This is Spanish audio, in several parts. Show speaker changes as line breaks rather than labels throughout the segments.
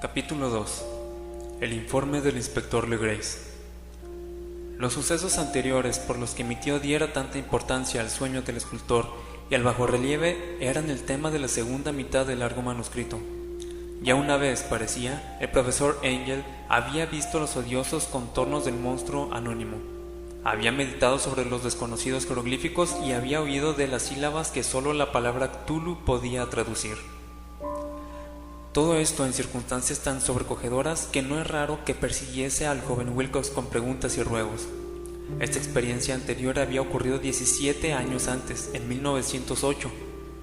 Capítulo 2. El informe del inspector Legrace. Los sucesos anteriores por los que mi tío diera tanta importancia al sueño del escultor y al bajorrelieve eran el tema de la segunda mitad del largo manuscrito. Ya una vez, parecía, el profesor Angel había visto los odiosos contornos del monstruo anónimo. Había meditado sobre los desconocidos jeroglíficos y había oído de las sílabas que sólo la palabra Cthulhu podía traducir. Todo esto en circunstancias tan sobrecogedoras que no es raro que persiguiese al joven Wilcox con preguntas y ruegos. Esta experiencia anterior había ocurrido 17 años antes, en 1908,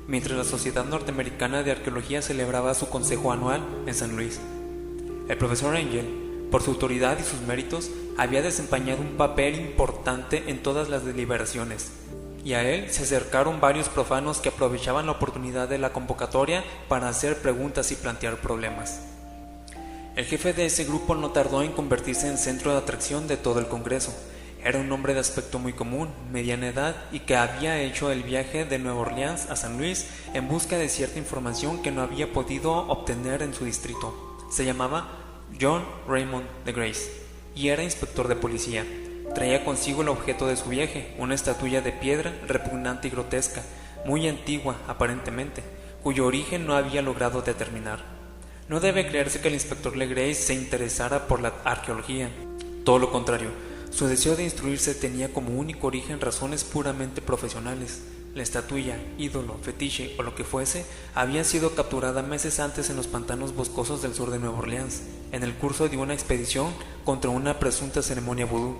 mientras la Sociedad Norteamericana de Arqueología celebraba su consejo anual en San Luis. El profesor Angel, por su autoridad y sus méritos, había desempeñado un papel importante en todas las deliberaciones, y a él se acercaron varios profanos que aprovechaban la oportunidad de la convocatoria para hacer preguntas y plantear problemas. El jefe de ese grupo no tardó en convertirse en centro de atracción de todo el Congreso. Era un hombre de aspecto muy común, mediana edad, y que había hecho el viaje de Nueva Orleans a San Luis en busca de cierta información que no había podido obtener en su distrito. Se llamaba John Raymond Legrace y era inspector de policía. Traía consigo el objeto de su viaje, una estatuilla de piedra repugnante y grotesca, muy antigua aparentemente, cuyo origen no había logrado determinar. No debe creerse que el inspector Legrace se interesara por la arqueología. Todo lo contrario, su deseo de instruirse tenía como único origen razones puramente profesionales. La estatuilla, ídolo, fetiche o lo que fuese, había sido capturada meses antes en los pantanos boscosos del sur de Nueva Orleans, en el curso de una expedición contra una presunta ceremonia vudú.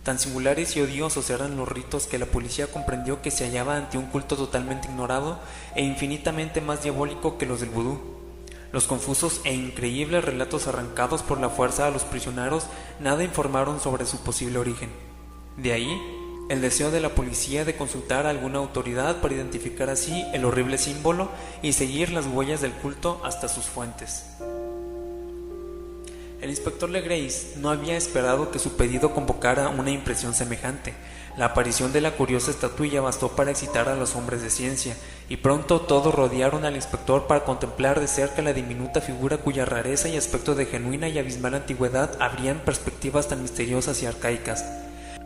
Tan singulares y odiosos eran los ritos que la policía comprendió que se hallaba ante un culto totalmente ignorado e infinitamente más diabólico que los del vudú. Los confusos e increíbles relatos arrancados por la fuerza a los prisioneros nada informaron sobre su posible origen. De ahí, el deseo de la policía de consultar a alguna autoridad para identificar así el horrible símbolo y seguir las huellas del culto hasta sus fuentes. El inspector Legrace no había esperado que su pedido convocara una impresión semejante. La aparición de la curiosa estatuilla bastó para excitar a los hombres de ciencia, y pronto todos rodearon al inspector para contemplar de cerca la diminuta figura cuya rareza y aspecto de genuina y abismal antigüedad abrían perspectivas tan misteriosas y arcaicas.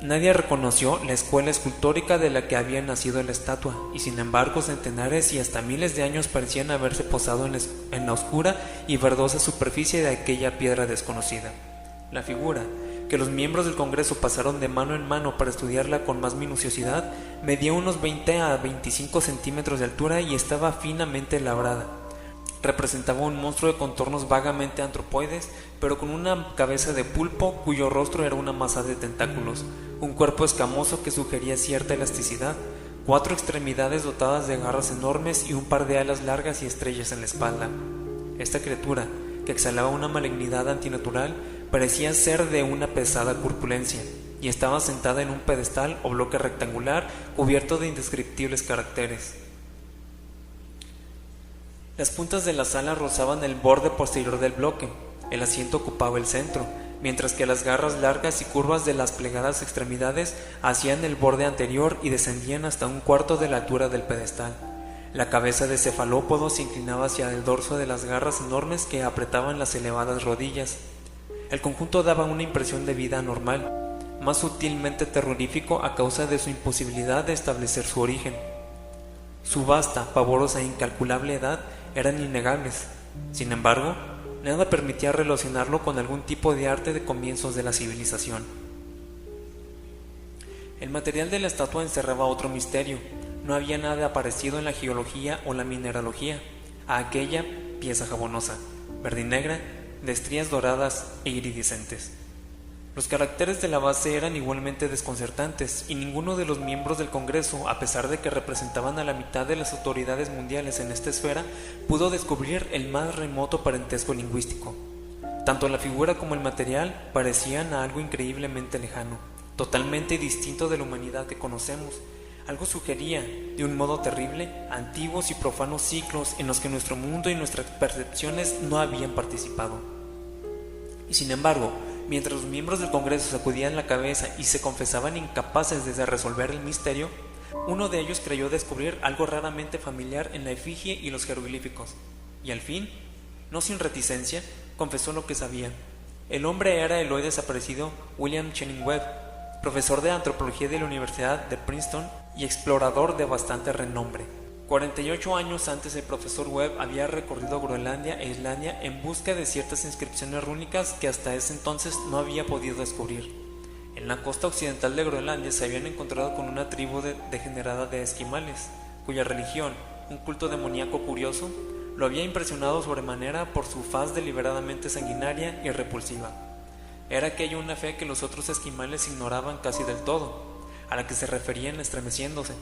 Nadie reconoció la escuela escultórica de la que había nacido la estatua, y sin embargo centenares y hasta miles de años parecían haberse posado en la oscura y verdosa superficie de aquella piedra desconocida. La figura, que los miembros del Congreso pasaron de mano en mano para estudiarla con más minuciosidad, medía unos 20 a 25 centímetros de altura y estaba finamente labrada. Representaba un monstruo de contornos vagamente antropoides, pero con una cabeza de pulpo cuyo rostro era una masa de tentáculos, un cuerpo escamoso que sugería cierta elasticidad, 4 extremidades dotadas de garras enormes y un par de alas largas y estrellas en la espalda. Esta criatura, que exhalaba una malignidad antinatural, parecía ser de una pesada corpulencia, y estaba sentada en un pedestal o bloque rectangular cubierto de indescriptibles caracteres. Las puntas de las alas rozaban el borde posterior del bloque. El asiento ocupaba el centro, mientras que las garras largas y curvas de las plegadas extremidades hacían el borde anterior y descendían hasta un cuarto de la altura del pedestal. La cabeza de cefalópodo se inclinaba hacia el dorso de las garras enormes que apretaban las elevadas rodillas. El conjunto daba una impresión de vida anormal, más sutilmente terrorífico a causa de su imposibilidad de establecer su origen. Su vasta, pavorosa e incalculable edad eran innegables. Sin embargo, nada permitía relacionarlo con algún tipo de arte de comienzos de la civilización. El material de la estatua encerraba otro misterio. No había nada parecido en la geología o la mineralogía a aquella pieza jabonosa, verde y negra, de estrías doradas e iridiscentes. Los caracteres de la base eran igualmente desconcertantes, y ninguno de los miembros del Congreso, a pesar de que representaban a la mitad de las autoridades mundiales en esta esfera, pudo descubrir el más remoto parentesco lingüístico. Tanto la figura como el material parecían a algo increíblemente lejano, totalmente distinto de la humanidad que conocemos. Algo sugería, de un modo terrible, antiguos y profanos ciclos en los que nuestro mundo y nuestras percepciones no habían participado. Y sin embargo, mientras los miembros del Congreso sacudían la cabeza y se confesaban incapaces de resolver el misterio, uno de ellos creyó descubrir algo raramente familiar en la efigie y los jeroglíficos, y al fin No sin reticencia, confesó lo que sabía. El hombre era el hoy desaparecido William Channing Webb, profesor de antropología de la Universidad de Princeton y explorador de bastante renombre. 48 años antes, el profesor Webb había recorrido Groenlandia e Islandia en busca de ciertas inscripciones rúnicas que hasta ese entonces no había podido descubrir. En la costa occidental de Groenlandia se habían encontrado con una tribu degenerada de esquimales, cuya religión, un culto demoníaco curioso, lo había impresionado sobremanera por su faz deliberadamente sanguinaria y repulsiva. Era aquella una fe que los otros esquimales ignoraban casi del todo, a la que se referían estremeciéndose.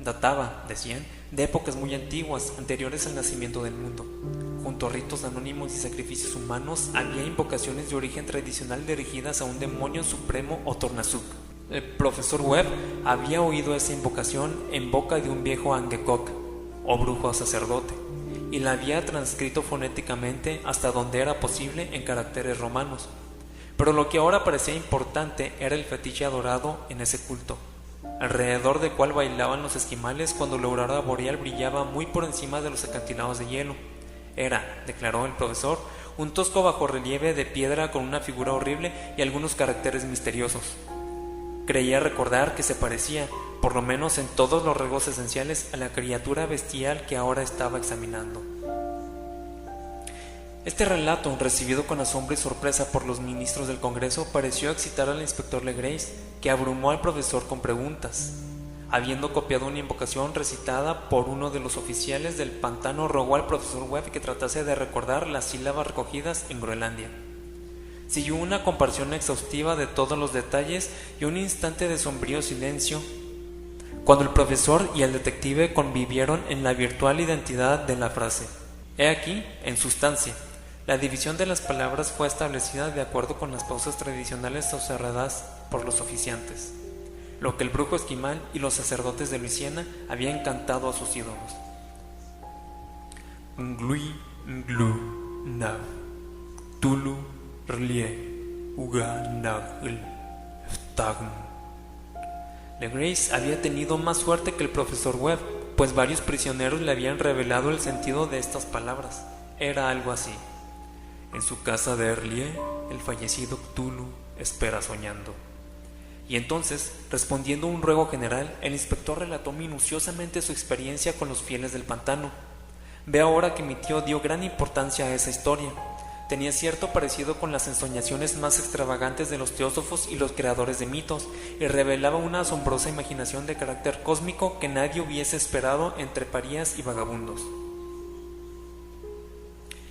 Databa, decían, de épocas muy antiguas, anteriores al nacimiento del mundo. Junto a ritos anónimos y sacrificios humanos, había invocaciones de origen tradicional dirigidas a un demonio supremo o Tornasuk. El profesor Webb había oído esa invocación en boca de un viejo Angekok, o brujo sacerdote, y la había transcrito fonéticamente hasta donde era posible en caracteres romanos. Pero lo que ahora parecía importante era el fetiche adorado en ese culto, alrededor del cual bailaban los esquimales cuando la aurora boreal brillaba muy por encima de los acantilados de hielo. Era, declaró el profesor, un tosco bajorrelieve de piedra con una figura horrible y algunos caracteres misteriosos. Creía recordar que se parecía, por lo menos en todos los rasgos esenciales, a la criatura bestial que ahora estaba examinando. Este relato, recibido con asombro y sorpresa por los ministros del Congreso, pareció excitar al inspector Legrace, que abrumó al profesor con preguntas. Habiendo copiado una invocación recitada por uno de los oficiales del pantano, rogó al profesor Webb que tratase de recordar las sílabas recogidas en Groenlandia. Siguió una comparación exhaustiva de todos los detalles y un instante de sombrío silencio, cuando el profesor y el detective convivieron en la virtual identidad de la frase. He aquí, en sustancia, la división de las palabras fue establecida de acuerdo con las pausas tradicionales observadas por los oficiantes, lo que el brujo esquimal y los sacerdotes de Luisiana habían encantado a sus ídolos. Nglui, nglu, nav, tulu, rlie, uga, nagl, ftagn. Legrace había tenido más suerte que el profesor Webb, pues varios prisioneros le habían revelado el sentido de estas palabras. Era algo así: en su casa de Erlie, el fallecido Cthulhu espera soñando. Y entonces, respondiendo a un ruego general, el inspector relató minuciosamente su experiencia con los fieles del pantano. Ve ahora que mi tío dio gran importancia a esa historia. Tenía cierto parecido con las ensoñaciones más extravagantes de los teósofos y los creadores de mitos, y revelaba una asombrosa imaginación de carácter cósmico que nadie hubiese esperado entre parías y vagabundos.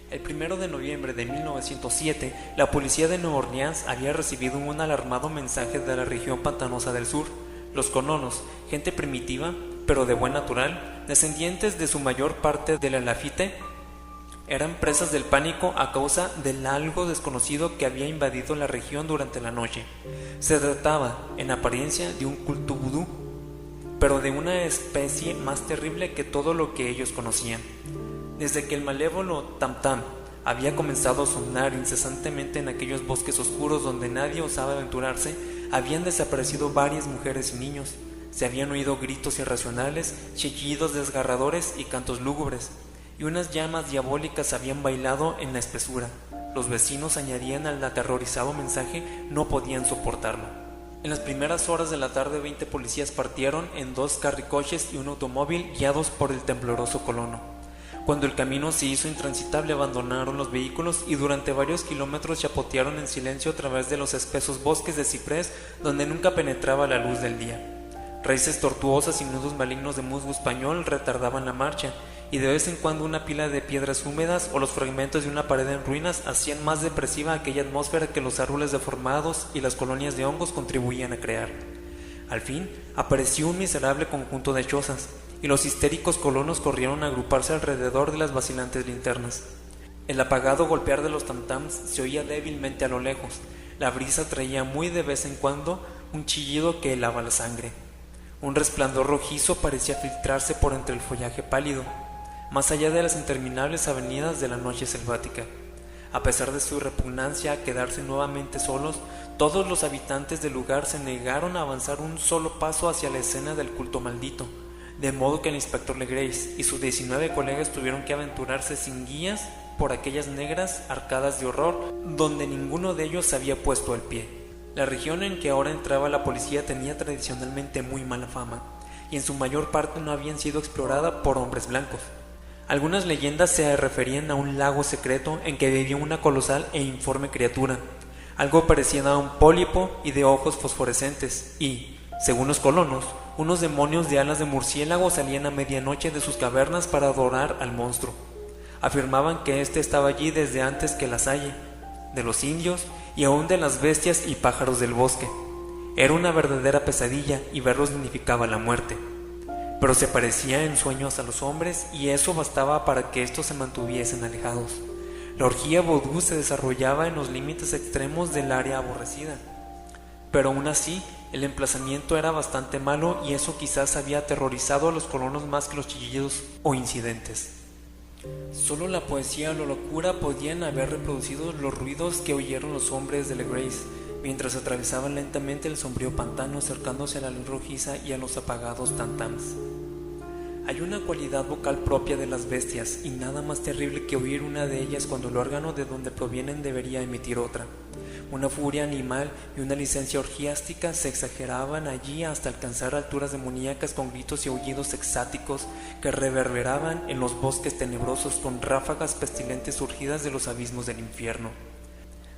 El 1 de noviembre de 1907, la policía de Nueva Orleans había recibido un alarmado mensaje de la región pantanosa del sur. Los colonos, gente primitiva, pero de buen natural, descendientes de su mayor parte de la Lafite, eran presas del pánico a causa del algo desconocido que había invadido la región durante la noche. Se trataba, en apariencia, de un culto vudú, pero de una especie más terrible que todo lo que ellos conocían. Desde que el malévolo tam-tam había comenzado a sonar incesantemente en aquellos bosques oscuros donde nadie osaba aventurarse, habían desaparecido varias mujeres y niños. Se habían oído gritos irracionales, chillidos desgarradores y cantos lúgubres, y unas llamas diabólicas habían bailado en la espesura. Los vecinos añadían al aterrorizado mensaje, no podían soportarlo. En las primeras horas de la tarde 20 policías partieron en 2 carricoches y un automóvil guiados por el tembloroso colono. Cuando el camino se hizo intransitable, abandonaron los vehículos y durante varios kilómetros chapotearon en silencio a través de los espesos bosques de ciprés donde nunca penetraba la luz del día. Raíces tortuosas y nudos malignos de musgo español retardaban la marcha, y de vez en cuando una pila de piedras húmedas o los fragmentos de una pared en ruinas hacían más depresiva aquella atmósfera que los árboles deformados y las colonias de hongos contribuían a crear. Al fin apareció un miserable conjunto de chozas, y los histéricos colonos corrieron a agruparse alrededor de las vacilantes linternas. El apagado golpear de los tam-tams se oía débilmente a lo lejos. La brisa traía muy de vez en cuando un chillido que helaba la sangre. Un resplandor rojizo parecía filtrarse por entre el follaje pálido, más allá de las interminables avenidas de la noche selvática. A pesar de su repugnancia a quedarse nuevamente solos, todos los habitantes del lugar se negaron a avanzar un solo paso hacia la escena del culto maldito. de modo que el inspector Legrace y sus 19 colegas tuvieron que aventurarse sin guías por aquellas negras arcadas de horror donde ninguno de ellos había puesto el pie. La región en que ahora entraba la policía tenía tradicionalmente muy mala fama, y en su mayor parte no habían sido explorada por hombres blancos. Algunas leyendas se referían a un lago secreto en que vivía una colosal e informe criatura, algo parecido a un pólipo y de ojos fosforescentes, y, según los colonos, unos demonios de alas de murciélago salían a medianoche de sus cavernas para adorar al monstruo. Afirmaban que éste estaba allí desde antes que la Salle, de los indios y aún de las bestias y pájaros del bosque. Era una verdadera pesadilla y verlo significaba la muerte. Pero se parecía en sueños a los hombres y eso bastaba para que estos se mantuviesen alejados. La orgía vodú se desarrollaba en los límites extremos del área aborrecida. Pero aún así, el emplazamiento era bastante malo y eso quizás había aterrorizado a los colonos más que los chillidos o incidentes. Solo la poesía o la locura podían haber reproducido los ruidos que oyeron los hombres de Legrace mientras atravesaban lentamente el sombrío pantano acercándose a la luz rojiza y a los apagados tam-tams. Hay una cualidad vocal propia de las bestias y nada más terrible que oír una de ellas cuando el órgano de donde provienen debería emitir otra. Una furia animal y una licencia orgiástica se exageraban allí hasta alcanzar alturas demoníacas con gritos y aullidos extáticos que reverberaban en los bosques tenebrosos con ráfagas pestilentes surgidas de los abismos del infierno.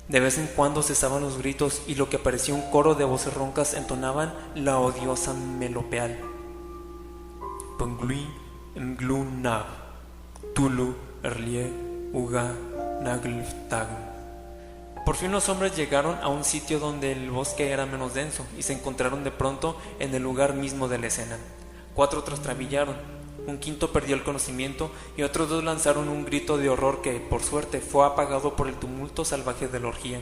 De vez en cuando cesaban los gritos y lo que parecía un coro de voces roncas entonaban la odiosa melopeal. Pengui, Nglu Nag, Tulu, Erlie, Uga, Naglftag. Por fin los hombres llegaron a un sitio donde el bosque era menos denso y se encontraron de pronto en el lugar mismo de la escena. 4 trastrabillaron, un quinto perdió el conocimiento y otros 2 lanzaron un grito de horror que, por suerte, fue apagado por el tumulto salvaje de la orgía.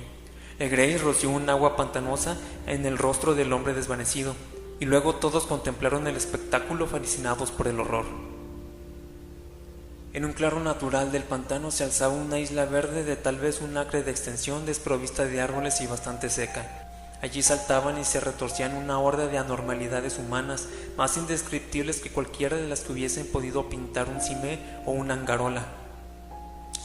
Legrace roció un agua pantanosa en el rostro del hombre desvanecido y luego todos contemplaron el espectáculo fascinados por el horror. En un claro natural del pantano se alzaba una isla verde de tal vez un acre de extensión desprovista de árboles y bastante seca. Allí saltaban y se retorcían una horda de anormalidades humanas, más indescriptibles que cualquiera de las que hubiesen podido pintar un cimé o una angarola.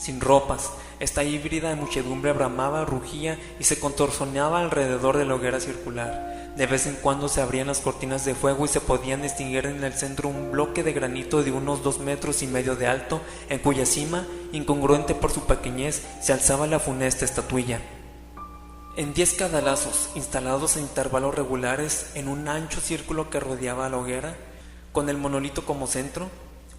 Sin ropas, esta híbrida muchedumbre bramaba, rugía y se contorsionaba alrededor de la hoguera circular. De vez en cuando se abrían las cortinas de fuego y se podían distinguir en el centro un bloque de granito de unos 2,5 metros de alto, en cuya cima, incongruente por su pequeñez, se alzaba la funesta estatuilla. En 10 cadalazos, instalados en intervalos regulares en un ancho círculo que rodeaba la hoguera, con el monolito como centro,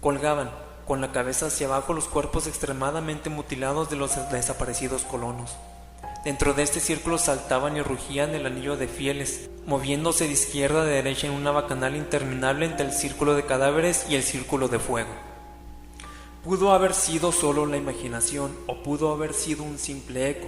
colgaban, con la cabeza hacia abajo, los cuerpos extremadamente mutilados de los desaparecidos colonos. Dentro de este círculo saltaban y rugían el anillo de fieles, moviéndose de izquierda a derecha en una bacanal interminable entre el círculo de cadáveres y el círculo de fuego. Pudo haber sido solo la imaginación o pudo haber sido un simple eco,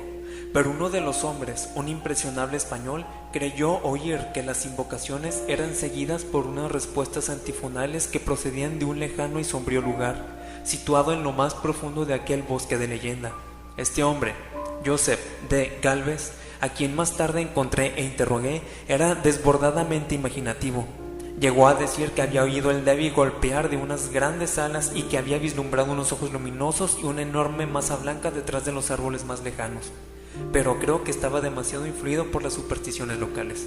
pero uno de los hombres, un impresionable español, creyó oír que las invocaciones eran seguidas por unas respuestas antifonales que procedían de un lejano y sombrío lugar, situado en lo más profundo de aquel bosque de leyenda. Este hombre, Joseph D. Galvez, a quien más tarde encontré e interrogué, era desbordadamente imaginativo. Llegó a decir que había oído el débil golpear de unas grandes alas y que había vislumbrado unos ojos luminosos y una enorme masa blanca detrás de los árboles más lejanos. Pero creo que estaba demasiado influido por las supersticiones locales.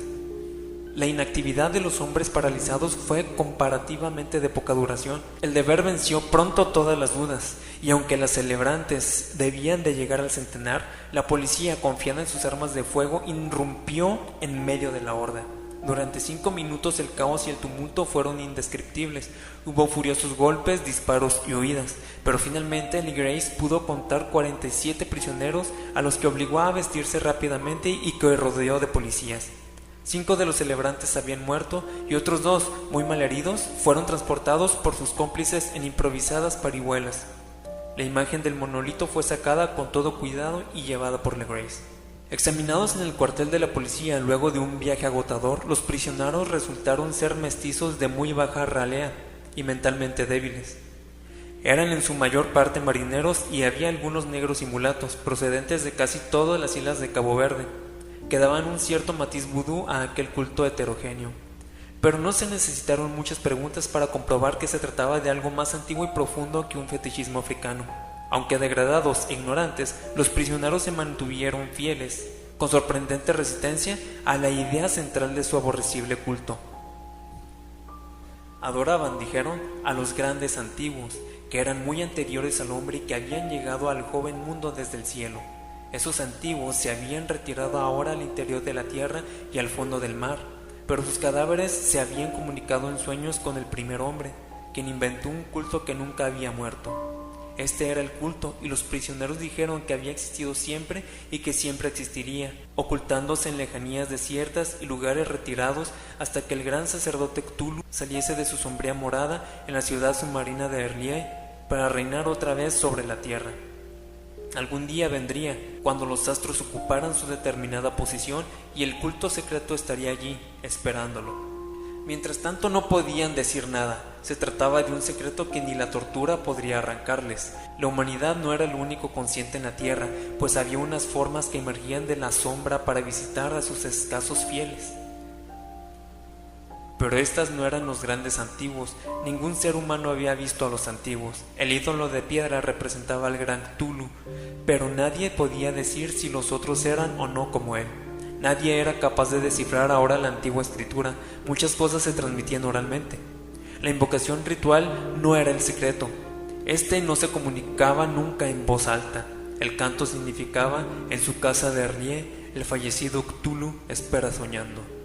La inactividad de los hombres paralizados fue comparativamente de poca duración. El deber venció pronto todas las dudas, y aunque las celebrantes debían de llegar al centenar, la policía, confiada en sus armas de fuego, irrumpió en medio de la horda. Durante 5 minutos el caos y el tumulto fueron indescriptibles. Hubo furiosos golpes, disparos y huidas, pero finalmente Legrace pudo contar 47 prisioneros a los que obligó a vestirse rápidamente y que rodeó de policías. 5 de los celebrantes habían muerto y otros 2, muy malheridos, fueron transportados por sus cómplices en improvisadas parihuelas. La imagen del monolito fue sacada con todo cuidado y llevada por Legrace. Examinados en el cuartel de la policía luego de un viaje agotador, los prisioneros resultaron ser mestizos de muy baja ralea y mentalmente débiles. Eran en su mayor parte marineros y había algunos negros y mulatos, procedentes de casi todas las islas de Cabo Verde, que daban un cierto matiz vudú a aquel culto heterogéneo. pero no se necesitaron muchas preguntas para comprobar que se trataba de algo más antiguo y profundo que un fetichismo africano. Aunque degradados e ignorantes, los prisioneros se mantuvieron fieles, con sorprendente resistencia, a la idea central de su aborrecible culto. Adoraban, dijeron, a los grandes antiguos, que eran muy anteriores al hombre y que habían llegado al joven mundo desde el cielo. Esos antiguos se habían retirado ahora al interior de la tierra y al fondo del mar, pero sus cadáveres se habían comunicado en sueños con el primer hombre, quien inventó un culto que nunca había muerto. Este era el culto, y los prisioneros dijeron que había existido siempre y que siempre existiría, ocultándose en lejanías desiertas y lugares retirados hasta que el gran sacerdote Cthulhu saliese de su sombría morada en la ciudad submarina de Erlié para reinar otra vez sobre la tierra. Algún día vendría, cuando los astros ocuparan su determinada posición y el culto secreto estaría allí, esperándolo. Mientras tanto no podían decir nada, se trataba de un secreto que ni la tortura podría arrancarles. La humanidad no era el único consciente en la tierra, pues había unas formas que emergían de la sombra para visitar a sus escasos fieles. Pero estas no eran los grandes antiguos, ningún ser humano había visto a los antiguos. El ídolo de piedra representaba al gran Cthulhu, pero nadie podía decir si los otros eran o no como él. Nadie era capaz de descifrar ahora la antigua escritura, muchas cosas se transmitían oralmente. La invocación ritual no era el secreto, este no se comunicaba nunca en voz alta. El canto significaba, en su casa de Erlié, el fallecido Cthulhu espera soñando.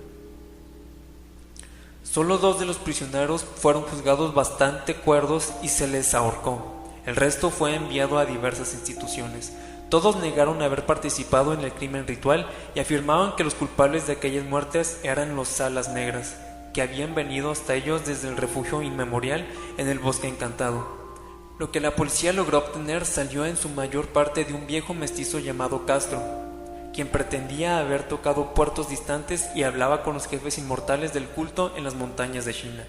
Solo 2 de los prisioneros fueron juzgados bastante cuerdos y se les ahorcó. El resto fue enviado a diversas instituciones. Todos negaron haber participado en el crimen ritual y afirmaban que los culpables de aquellas muertes eran los Alas Negras, que habían venido hasta ellos desde el refugio inmemorial en el Bosque Encantado. Lo que la policía logró obtener salió en su mayor parte de un viejo mestizo llamado Castro, quien pretendía haber tocado puertos distantes y hablaba con los jefes inmortales del culto en las montañas de China.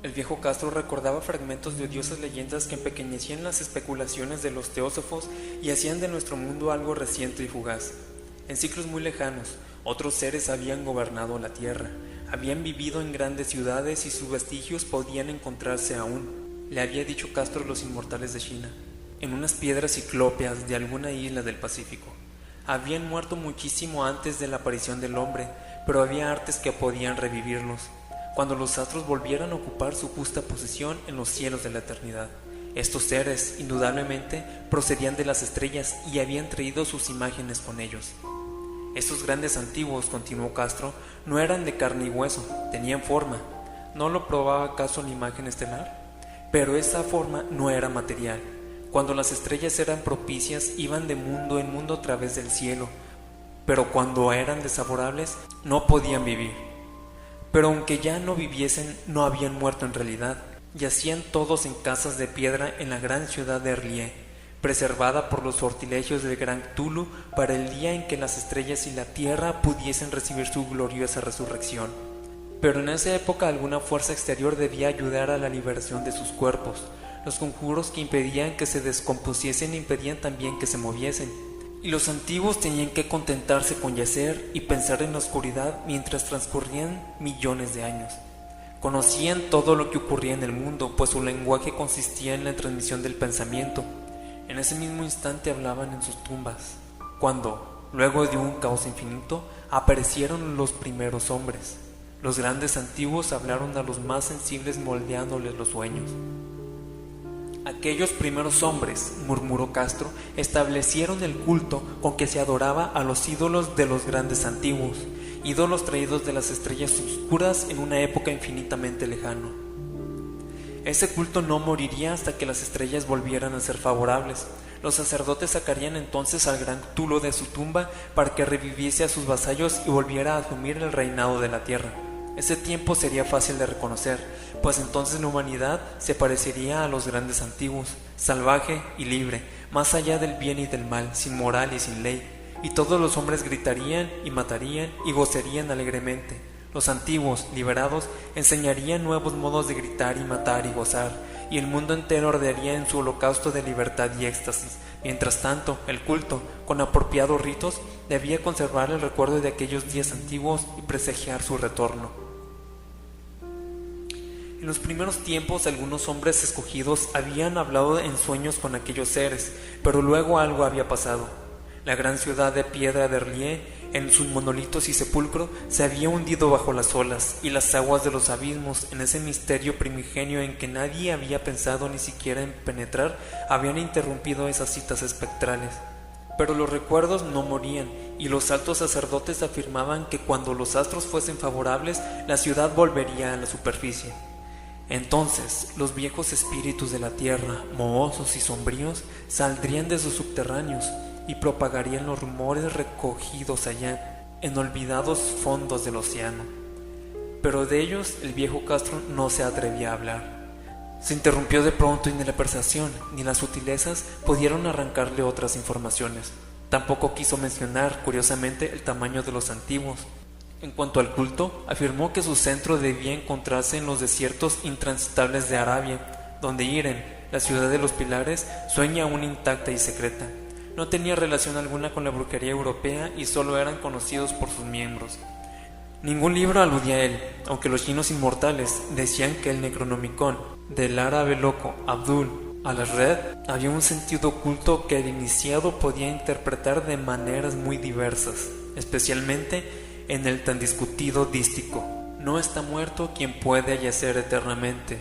El viejo Castro recordaba fragmentos de odiosas leyendas que empequeñecían las especulaciones de los teósofos y hacían de nuestro mundo algo reciente y fugaz. En siglos muy lejanos, otros seres habían gobernado la tierra, habían vivido en grandes ciudades y sus vestigios podían encontrarse aún, le había dicho Castro a los inmortales de China, en unas piedras ciclópeas de alguna isla del Pacífico. Habían muerto muchísimo antes de la aparición del hombre, pero había artes que podían revivirlos, cuando los astros volvieran a ocupar su justa posición en los cielos de la eternidad. Estos seres, indudablemente, procedían de las estrellas y habían traído sus imágenes con ellos. Estos grandes antiguos, continuó Castro, no eran de carne y hueso, tenían forma. ¿No lo probaba acaso la imagen estelar? Pero esa forma no era material. Cuando las estrellas eran propicias, iban de mundo en mundo a través del cielo, pero cuando eran desfavorables, no podían vivir. Pero aunque ya no viviesen, no habían muerto en realidad. Yacían todos en casas de piedra en la gran ciudad de Erlié, preservada por los sortilegios del gran Cthulhu para el día en que las estrellas y la tierra pudiesen recibir su gloriosa resurrección. Pero en esa época alguna fuerza exterior debía ayudar a la liberación de sus cuerpos. Los conjuros que impedían que se descompusiesen impedían también que se moviesen. Y los antiguos tenían que contentarse con yacer y pensar en la oscuridad mientras transcurrían millones de años. Conocían todo lo que ocurría en el mundo, pues su lenguaje consistía en la transmisión del pensamiento. En ese mismo instante hablaban en sus tumbas, cuando, luego de un caos infinito, aparecieron los primeros hombres. Los grandes antiguos hablaron a los más sensibles moldeándoles los sueños. Aquellos primeros hombres, murmuró Castro, establecieron el culto con que se adoraba a los ídolos de los grandes antiguos, ídolos traídos de las estrellas oscuras en una época infinitamente lejana. Ese culto no moriría hasta que las estrellas volvieran a ser favorables. Los sacerdotes sacarían entonces al gran Cthulhu de su tumba para que reviviese a sus vasallos y volviera a asumir el reinado de la tierra. Ese tiempo sería fácil de reconocer, pues entonces la humanidad se parecería a los grandes antiguos, salvaje y libre, más allá del bien y del mal, sin moral y sin ley, y todos los hombres gritarían y matarían y gozarían alegremente. Los antiguos, liberados, enseñarían nuevos modos de gritar y matar y gozar, y el mundo entero ardería en su holocausto de libertad y éxtasis. Mientras tanto, el culto, con apropiados ritos, debía conservar el recuerdo de aquellos días antiguos y presagiar su retorno. En los primeros tiempos algunos hombres escogidos habían hablado en sueños con aquellos seres, pero luego algo había pasado. La gran ciudad de piedra de R'lyeh, en sus monolitos y sepulcro, se había hundido bajo las olas y las aguas de los abismos, en ese misterio primigenio en que nadie había pensado ni siquiera en penetrar, habían interrumpido esas citas espectrales. Pero los recuerdos no morían, y los altos sacerdotes afirmaban que cuando los astros fuesen favorables, la ciudad volvería a la superficie. Entonces los viejos espíritus de la tierra, mohosos y sombríos, saldrían de sus subterráneos y propagarían los rumores recogidos allá, en olvidados fondos del océano. Pero de ellos el viejo Castro no se atrevía a hablar. Se interrumpió de pronto y ni la persuasión ni las sutilezas pudieron arrancarle otras informaciones. Tampoco quiso mencionar, curiosamente, el tamaño de los antiguos. En cuanto al culto, afirmó que su centro debía encontrarse en los desiertos intransitables de Arabia, donde Irem, la ciudad de los pilares, sueña aún intacta y secreta. No tenía relación alguna con la brujería europea y solo eran conocidos por sus miembros. Ningún libro aludía a él, aunque los chinos inmortales decían que el Necronomicon del árabe loco Abdul al-Red había un sentido oculto que el iniciado podía interpretar de maneras muy diversas, especialmente en el tan discutido dístico: no está muerto quien puede yacer eternamente,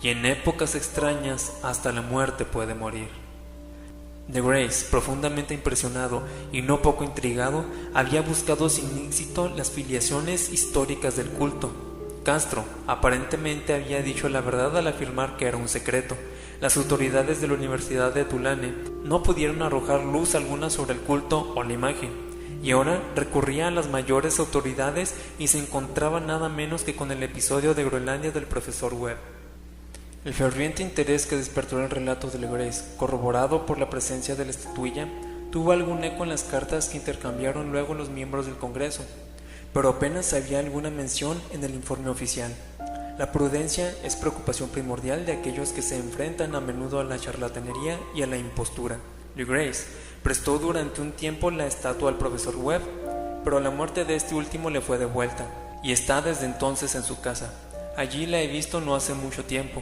y en épocas extrañas hasta la muerte puede morir. De Grace, profundamente impresionado y no poco intrigado, había buscado sin éxito las filiaciones históricas del culto. Castro aparentemente había dicho la verdad al afirmar que era un secreto. Las autoridades de la Universidad de Tulane no pudieron arrojar luz alguna sobre el culto o la imagen, y ahora recurría a las mayores autoridades y se encontraba nada menos que con el episodio de Groenlandia del profesor Webb. El ferviente interés que despertó el relato de Grace, corroborado por la presencia de la estatuilla, tuvo algún eco en las cartas que intercambiaron luego los miembros del Congreso, pero apenas había alguna mención en el informe oficial. La prudencia es preocupación primordial de aquellos que se enfrentan a menudo a la charlatanería y a la impostura. Grace prestó durante un tiempo la estatua al profesor Webb, pero la muerte de este último le fue devuelta, y está desde entonces en su casa. Allí la he visto no hace mucho tiempo.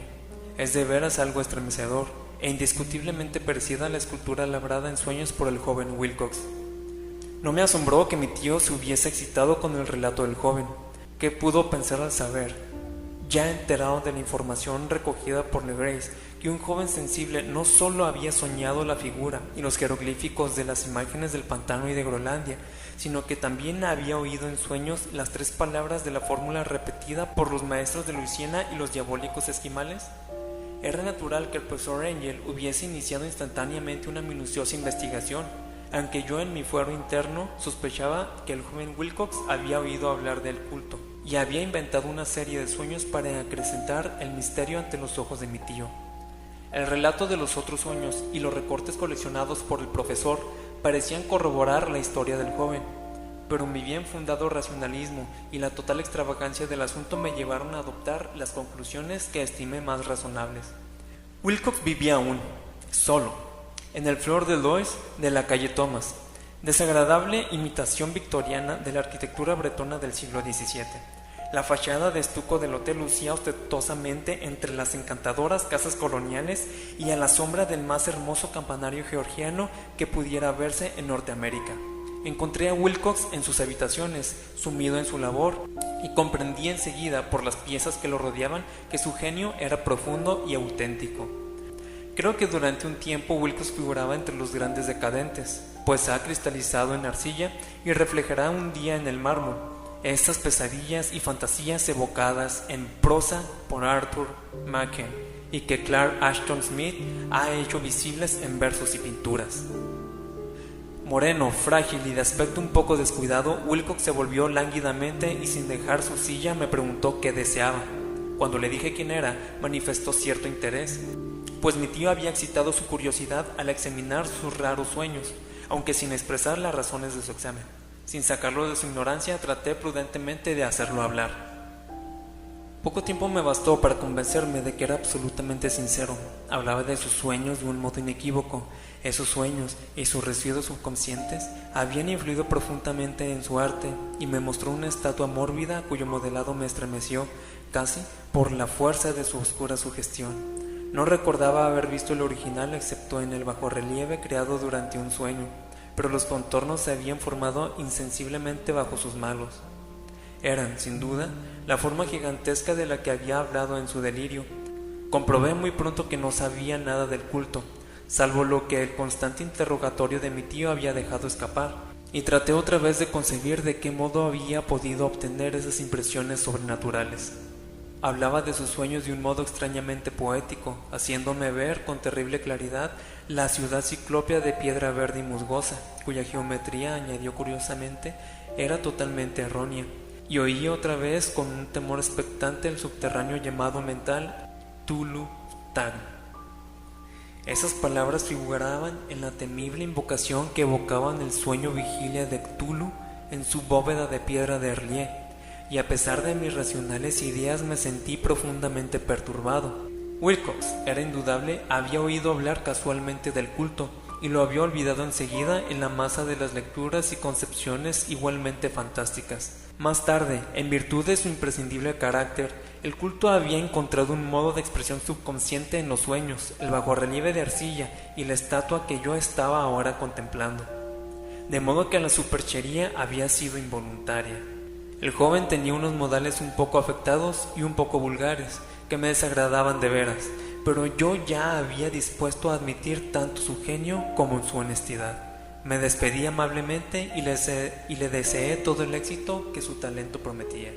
Es de veras algo estremecedor, e indiscutiblemente parecida a la escultura labrada en sueños por el joven Wilcox. No me asombró que mi tío se hubiese excitado con el relato del joven. ¿Qué pudo pensar al saber, ya enterado de la información recogida por Grace, que un joven sensible no solo había soñado la figura y los jeroglíficos de las imágenes del pantano y de Groenlandia, sino que también había oído en sueños las 3 palabras de la fórmula repetida por los maestros de Luisiana y los diabólicos esquimales? Era natural que el profesor Angel hubiese iniciado instantáneamente una minuciosa investigación, aunque yo en mi fuero interno sospechaba que el joven Wilcox había oído hablar del culto y había inventado una serie de sueños para acrecentar el misterio ante los ojos de mi tío. El relato de los otros sueños y los recortes coleccionados por el profesor parecían corroborar la historia del joven, pero mi bien fundado racionalismo y la total extravagancia del asunto me llevaron a adoptar las conclusiones que estimé más razonables. Wilcox vivía aún, solo, en el Fleur de Lois de la calle Thomas, desagradable imitación victoriana de la arquitectura bretona del siglo XVII. La fachada de estuco del hotel lucía ostentosamente entre las encantadoras casas coloniales y a la sombra del más hermoso campanario georgiano que pudiera verse en Norteamérica. Encontré a Wilcox en sus habitaciones, sumido en su labor, y comprendí enseguida, por las piezas que lo rodeaban, que su genio era profundo y auténtico. Creo que durante un tiempo Wilcox figuraba entre los grandes decadentes, pues ha cristalizado en arcilla y reflejará un día en el mármol estas pesadillas y fantasías evocadas en prosa por Arthur Machen y que Clark Ashton Smith ha hecho visibles en versos y pinturas. Moreno, frágil y de aspecto un poco descuidado, Wilcox se volvió lánguidamente y sin dejar su silla me preguntó qué deseaba. Cuando le dije quién era, manifestó cierto interés, pues mi tío había excitado su curiosidad al examinar sus raros sueños, aunque sin expresar las razones de su examen. Sin sacarlo de su ignorancia, traté prudentemente de hacerlo hablar. Poco tiempo me bastó para convencerme de que era absolutamente sincero. Hablaba de sus sueños de un modo inequívoco. Esos sueños y sus residuos subconscientes habían influido profundamente en su arte y me mostró una estatua mórbida cuyo modelado me estremeció, casi por la fuerza de su oscura sugestión. No recordaba haber visto el original excepto en el bajorrelieve creado durante un sueño, pero los contornos se habían formado insensiblemente bajo sus manos. Eran, sin duda, la forma gigantesca de la que había hablado en su delirio. Comprobé muy pronto que no sabía nada del culto, salvo lo que el constante interrogatorio de mi tío había dejado escapar, y traté otra vez de concebir de qué modo había podido obtener esas impresiones sobrenaturales. Hablaba de sus sueños de un modo extrañamente poético, haciéndome ver con terrible claridad la ciudad ciclópea de piedra verde y musgosa, cuya geometría, añadió curiosamente, era totalmente errónea, y oí otra vez con un temor expectante el subterráneo llamado mental Tulu Tagn. Esas palabras figuraban en la temible invocación que evocaban el sueño vigilia de Cthulhu en su bóveda de piedra de Erlié, y a pesar de mis racionales ideas me sentí profundamente perturbado. Wilcox, era indudable, había oído hablar casualmente del culto, y lo había olvidado enseguida en la masa de las lecturas y concepciones igualmente fantásticas. Más tarde, en virtud de su imprescindible carácter, el culto había encontrado un modo de expresión subconsciente en los sueños, el bajorrelieve de arcilla y la estatua que yo estaba ahora contemplando. De modo que la superchería había sido involuntaria. El joven tenía unos modales un poco afectados y un poco vulgares, que me desagradaban de veras, pero yo ya había dispuesto a admitir tanto su genio como su honestidad. Me despedí amablemente y le deseé todo el éxito que su talento prometía.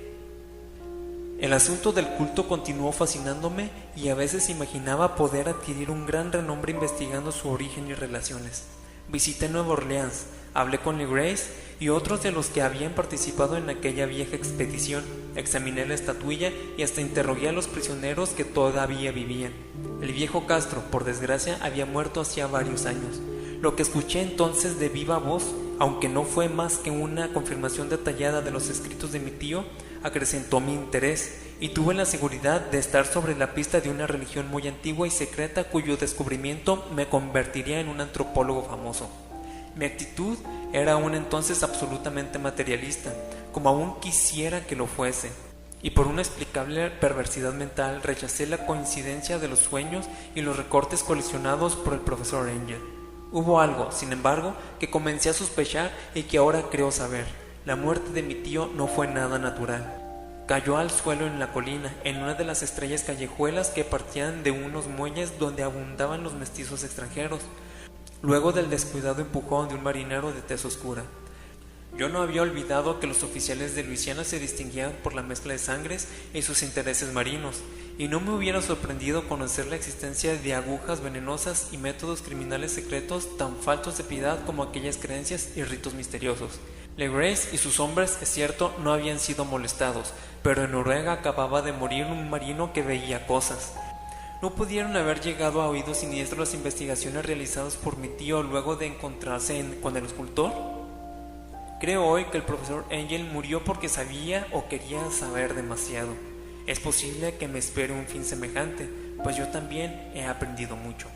El asunto del culto continuó fascinándome y a veces imaginaba poder adquirir un gran renombre investigando su origen y relaciones. Visité Nueva Orleans, hablé con Legrace y otros de los que habían participado en aquella vieja expedición, examiné la estatuilla y hasta interrogué a los prisioneros que todavía vivían. El viejo Castro, por desgracia, había muerto hacía varios años. Lo que escuché entonces de viva voz, aunque no fue más que una confirmación detallada de los escritos de mi tío, acrecentó mi interés y tuve la seguridad de estar sobre la pista de una religión muy antigua y secreta cuyo descubrimiento me convertiría en un antropólogo famoso. Mi actitud era aún entonces absolutamente materialista, como aún quisiera que lo fuese, y por una explicable perversidad mental rechacé la coincidencia de los sueños y los recortes coleccionados por el profesor Angel. Hubo algo, sin embargo, que comencé a sospechar y que ahora creo saber. La muerte de mi tío no fue nada natural. Cayó al suelo en la colina, en una de las estrellas callejuelas que partían de unos muelles donde abundaban los mestizos extranjeros, luego del descuidado empujón de un marinero de tez oscura. Yo no había olvidado que los oficiales de Luisiana se distinguían por la mezcla de sangres y sus intereses marinos, y no me hubiera sorprendido conocer la existencia de agujas venenosas y métodos criminales secretos tan faltos de piedad como aquellas creencias y ritos misteriosos. Legrace y sus hombres, es cierto, no habían sido molestados, pero en Noruega acababa de morir un marino que veía cosas. ¿No pudieron haber llegado a oídos siniestros las investigaciones realizadas por mi tío luego de encontrarse con el escultor? Creo hoy que el profesor Angel murió porque sabía o quería saber demasiado. Es posible que me espere un fin semejante, pues yo también he aprendido mucho.